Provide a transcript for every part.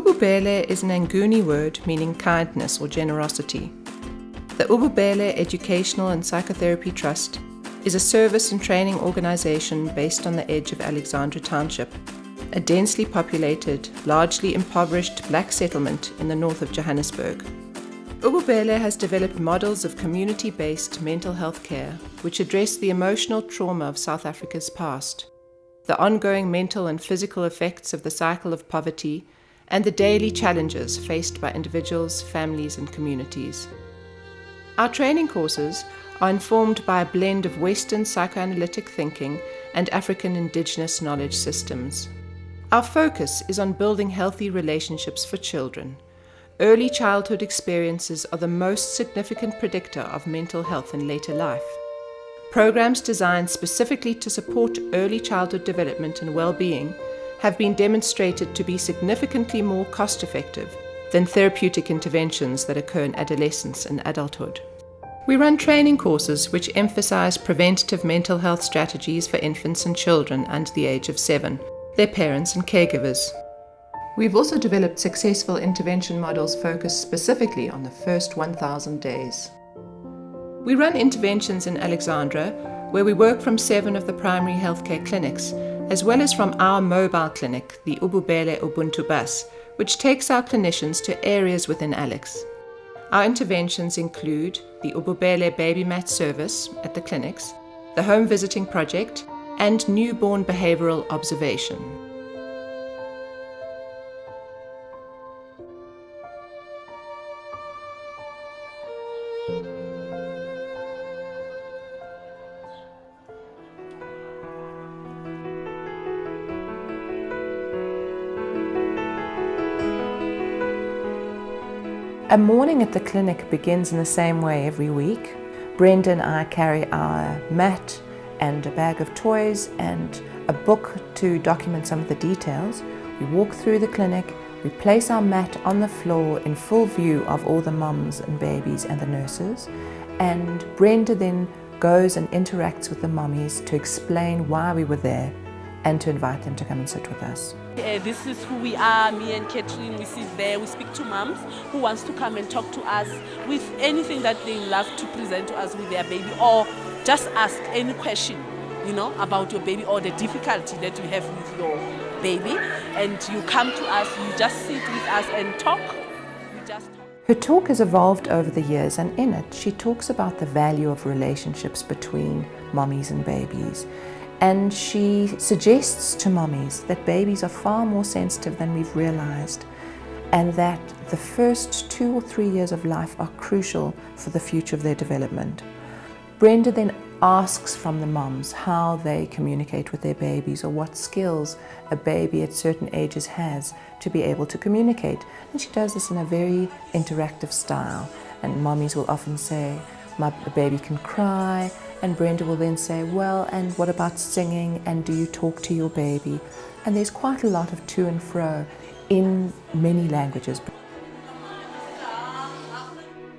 Ububele is an Nguni word meaning kindness or generosity. The Ububele Educational and Psychotherapy Trust is a service and training organization based on the edge of Alexandra Township, a densely populated, largely impoverished black settlement in the north of Johannesburg. Ububele has developed models of community-based mental health care which address the emotional trauma of South Africa's past, the ongoing mental and physical effects of the cycle of poverty, and the daily challenges faced by individuals, families, and communities. Our training courses are informed by a blend of Western psychoanalytic thinking and African indigenous knowledge systems. Our focus is on building healthy relationships for children. Early childhood experiences are the most significant predictor of mental health in later life. Programs designed specifically to support early childhood development and well-being have been demonstrated to be significantly more cost-effective than therapeutic interventions that occur in adolescence and adulthood. We run training courses which emphasize preventative mental health strategies for infants and children under the age of 7, their parents and caregivers. We've also developed successful intervention models focused specifically on the first 1,000 days. We run interventions in Alexandra, where we work from 7 of the primary healthcare clinics, as well as from our mobile clinic, the Ububele Ubuntu Bus, which takes our clinicians to areas within Alex. Our interventions include the Ububele Baby Mat Service at the clinics, the Home Visiting Project, and Newborn Behavioral Observation. A morning at the clinic begins in the same way every week. Brenda and I carry our mat and a bag of toys and a book to document some of the details. We walk through the clinic, we place our mat on the floor in full view of all the mums and babies and the nurses, and Brenda then goes and interacts with the mummies to explain why we were there and to invite them to come and sit with us. This is who we are, me and Catherine. We sit there, we speak to moms who wants to come and talk to us with anything that they love to present to us with their baby, or just ask any question, about your baby or the difficulty that you have with your baby. And you come to us, you just sit with us and talk. We just talk. Her talk has evolved over the years, and in it she talks about the value of relationships between mummies and babies. And she suggests to mummies that babies are far more sensitive than we've realized, and that the first 2 or 3 years of life are crucial for the future of their development. Brenda then asks from the mums how they communicate with their babies, or what skills a baby at certain ages has to be able to communicate. And she does this in a very interactive style. And mummies will often say, "My baby can cry," and Brenda will then say, "Well, and what about singing, and do you talk to your baby?" And there's quite a lot of to and fro in many languages.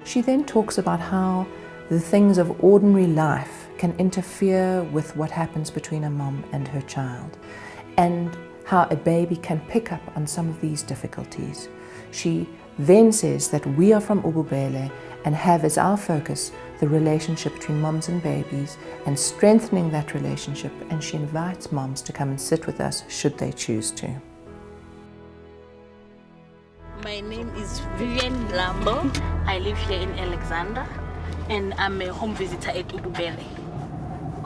She then talks about how the things of ordinary life can interfere with what happens between a mum and her child, and how a baby can pick up on some of these difficulties. She then says that we are from Ububele and have as our focus the relationship between mums and babies and strengthening that relationship, and she invites mums to come and sit with us should they choose to. My name is Vivian Lambo. I live here in Alexandra and I'm a home visitor at Ububele.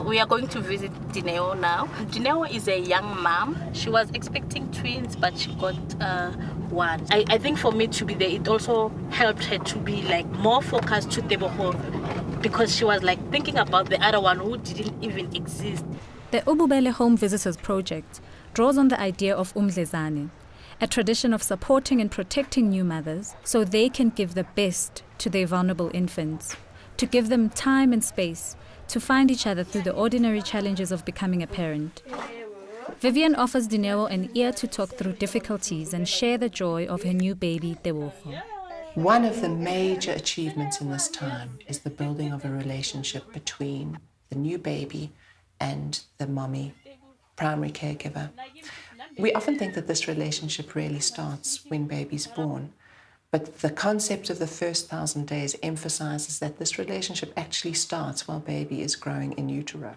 We are going to visit Dineo now. Dineo is a young mom. She was expecting twins, but she got one. I think for me to be there, it also helped her to be more focused to Tebogo, because she was thinking about the other one who didn't even exist. The Ububele Home Visitors Project draws on the idea of umdlezane, a tradition of supporting and protecting new mothers so they can give the best to their vulnerable infants, to give them time and space to find each other through the ordinary challenges of becoming a parent. Vivian offers Dineo an ear to talk through difficulties and share the joy of her new baby, Tebogo. One of the major achievements in this time is the building of a relationship between the new baby and the mummy, primary caregiver. We often think that this relationship really starts when baby's born, but the concept of the first 1,000 days emphasizes that this relationship actually starts while baby is growing in utero.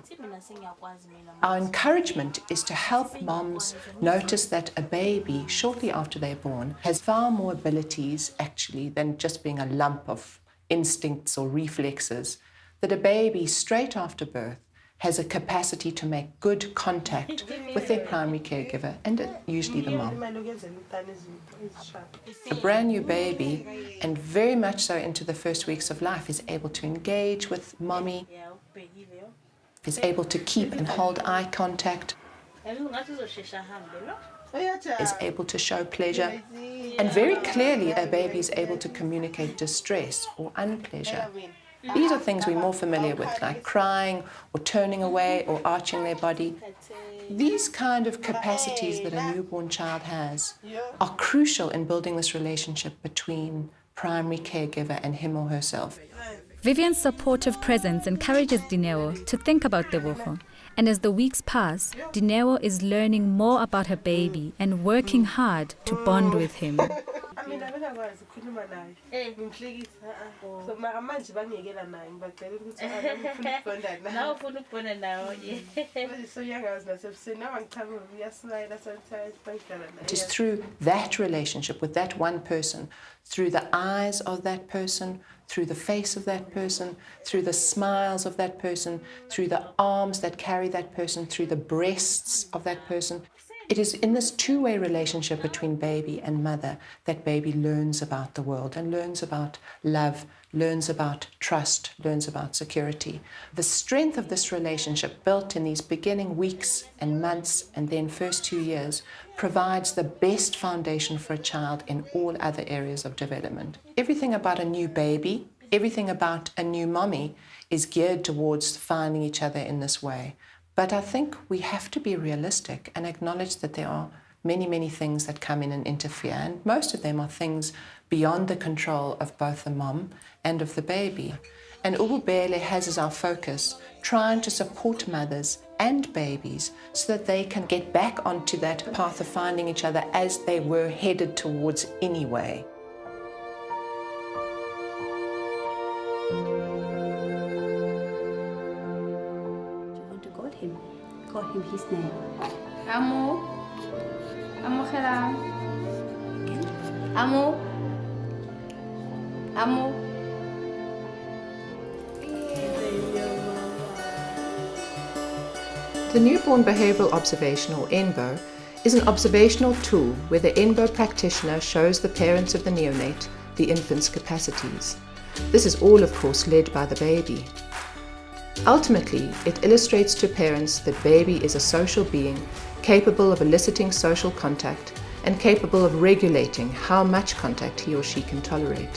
Our encouragement is to help moms notice that a baby, shortly after they're born, has far more abilities actually than just being a lump of instincts or reflexes, that a baby straight after birth has a capacity to make good contact with their primary caregiver, and usually the mom. A brand new baby, and very much so into the first weeks of life, is able to engage with mommy, is able to keep and hold eye contact, is able to show pleasure, and very clearly a baby is able to communicate distress or unpleasure. These are things we're more familiar with, like crying or turning away or arching their body. These kind of capacities that a newborn child has are crucial in building this relationship between primary caregiver and him or herself. Vivian's supportive presence encourages Dineo to think about Tebogo. And as the weeks pass, Dineo is learning more about her baby and working hard to bond with him. It is through that relationship with that one person, through the eyes of that person, through the face of that person, through the smiles of that person, through the arms that carry that person, through the breasts of that person. It is in this two-way relationship between baby and mother that baby learns about the world and learns about love, learns about trust, learns about security. The strength of this relationship built in these beginning weeks and months and then first 2 years provides the best foundation for a child in all other areas of development. Everything about a new baby, everything about a new mommy is geared towards finding each other in this way. But I think we have to be realistic and acknowledge that there are many, many things that come in and interfere, and most of them are things beyond the control of both the mom and of the baby. And Ububele has as our focus trying to support mothers and babies so that they can get back onto that path of finding each other as they were headed towards anyway. Call him his name. Amo. Amo kailangan. Amo. Amo. The Newborn Behavioral Observation, or NBO, is an observational tool where the NBO practitioner shows the parents of the neonate the infant's capacities. This is all, of course, led by the baby. Ultimately, it illustrates to parents that baby is a social being capable of eliciting social contact and capable of regulating how much contact he or she can tolerate.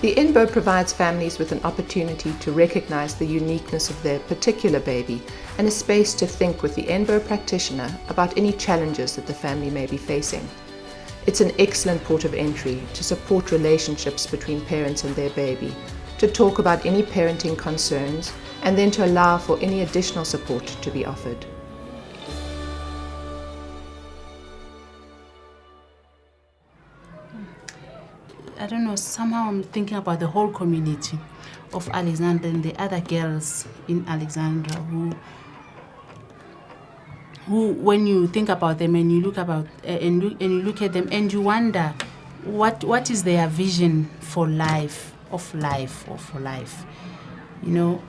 The INBO provides families with an opportunity to recognize the uniqueness of their particular baby and a space to think with the INBO practitioner about any challenges that the family may be facing. It's an excellent port of entry to support relationships between parents and their baby, to talk about any parenting concerns, and then to allow for any additional support to be offered. I don't know, somehow I'm thinking about the whole community of Alexandra and the other girls in Alexandra who when you think about them and you look about and you look at them and you wonder what is their vision for life, you know,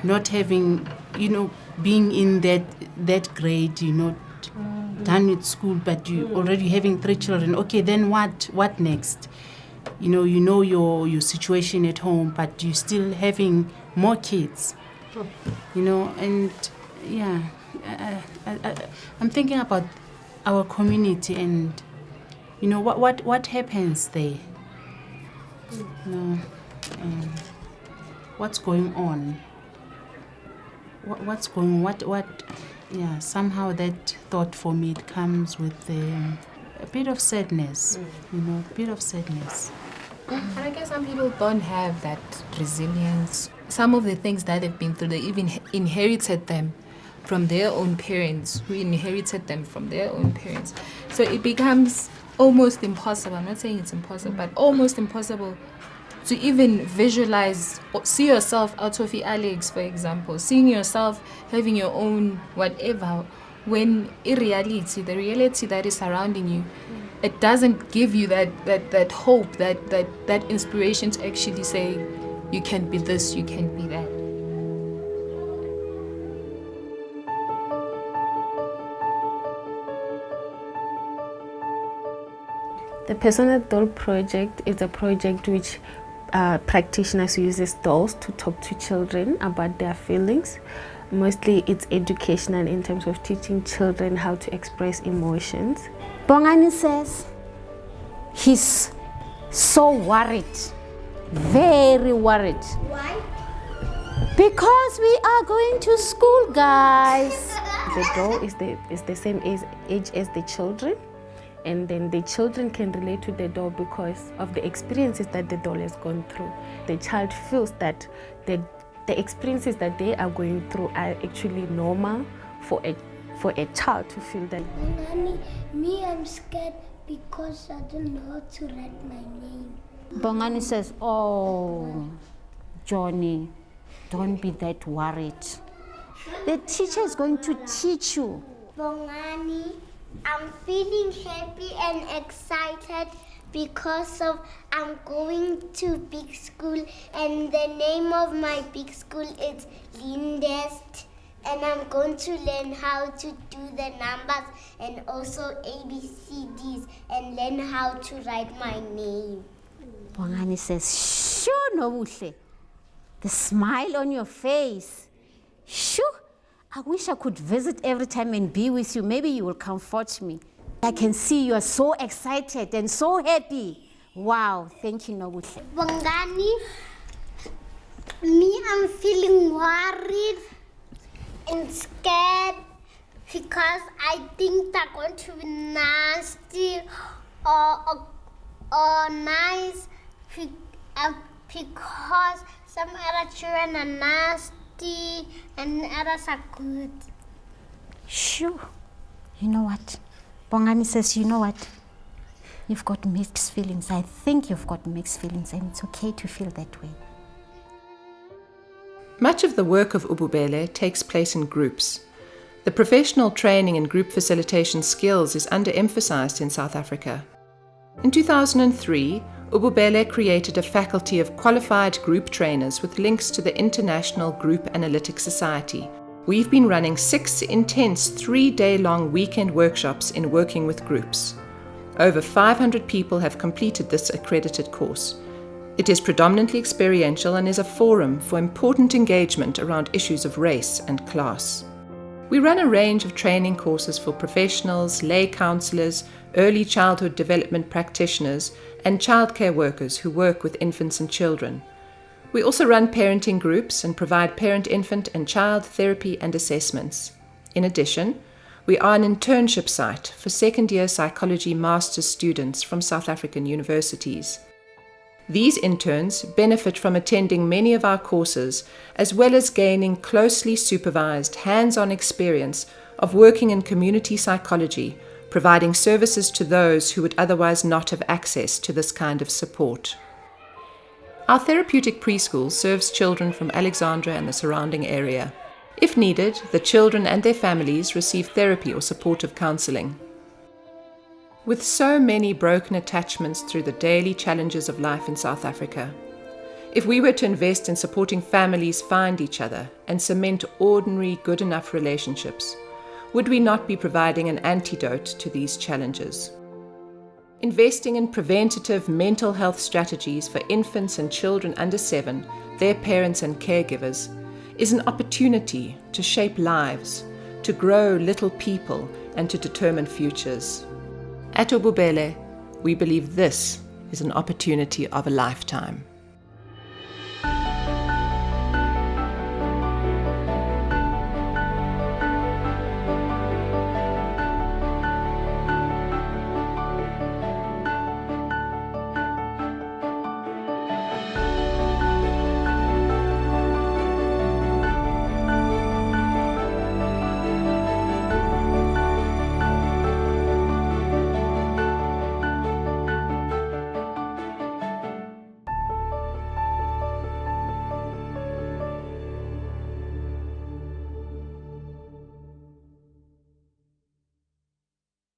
not having, you know, being in that grade, you know, done with school, but you already having 3 children. Okay, then what next? You know your situation at home, but you still having more kids, you know. And yeah, I'm thinking about our community and, you know, what happens there, you know, what's going on, yeah, somehow that thought for me, it comes with a bit of sadness, you know, a bit of sadness. And I guess some people don't have that resilience. Some of the things that they've been through, they even inherited them from their own parents, who inherited them from their own parents. So it becomes almost impossible. I'm not saying it's impossible, but almost impossible to even visualize or see yourself out of Alex, for example, seeing yourself having your own whatever, when in reality, the reality that is surrounding you, it doesn't give you that hope, that inspiration to actually say, you can be this, you can be that. The Personal Doll Project is a project which practitioners use dolls to talk to children about their feelings. Mostly it's educational in terms of teaching children how to express emotions. Bongani says he's so worried, very worried. Why? Because we are going to school, guys. The doll is the same age as the children, and then the children can relate to the doll because of the experiences that the doll has gone through. The child feels that the experiences that they are going through are actually normal for a child to feel that. Bongani, me, I'm scared because I don't know how to write my name. Bongani says, oh, Johnny, don't be that worried. The teacher is going to teach you. Bongani, I'm feeling happy and excited because of I'm going to big school, and the name of my big school is Lindest, and I'm going to learn how to do the numbers and also ABCDs and learn how to write my name. Bongani says, sure, Nobuhle. The smile on your face. Sure, I wish I could visit every time and be with you. Maybe you will comfort me. I can see you are so excited and so happy. Wow, thank you, Nobuhle. Bongani, me, I'm feeling worried and scared because I think they're going to be nasty or nice because some other children are nasty and others are good. Sure. You know what? Bongani says, you know what? You've got mixed feelings. I think you've got mixed feelings, and it's okay to feel that way. Much of the work of Ububele takes place in groups. The professional training in group facilitation skills is underemphasized in South Africa. In 2003, Ububele created a faculty of qualified group trainers with links to the International Group Analytic Society. We've been running 6 intense 3-day-long weekend workshops in working with groups. Over 500 people have completed this accredited course. It is predominantly experiential and is a forum for important engagement around issues of race and class. We run a range of training courses for professionals, lay counselors, early childhood development practitioners, and childcare workers who work with infants and children. We also run parenting groups and provide parent, infant, and child therapy and assessments. In addition, we are an internship site for second-year psychology master's students from South African universities. These interns benefit from attending many of our courses, as well as gaining closely supervised, hands-on experience of working in community psychology, providing services to those who would otherwise not have access to this kind of support. Our therapeutic preschool serves children from Alexandra and the surrounding area. If needed, the children and their families receive therapy or supportive counseling. With so many broken attachments through the daily challenges of life in South Africa, if we were to invest in supporting families find each other and cement ordinary, good enough relationships, would we not be providing an antidote to these challenges? Investing in preventative mental health strategies for infants and children under 7, their parents and caregivers, is an opportunity to shape lives, to grow little people, and to determine futures. At Ububele, we believe this is an opportunity of a lifetime.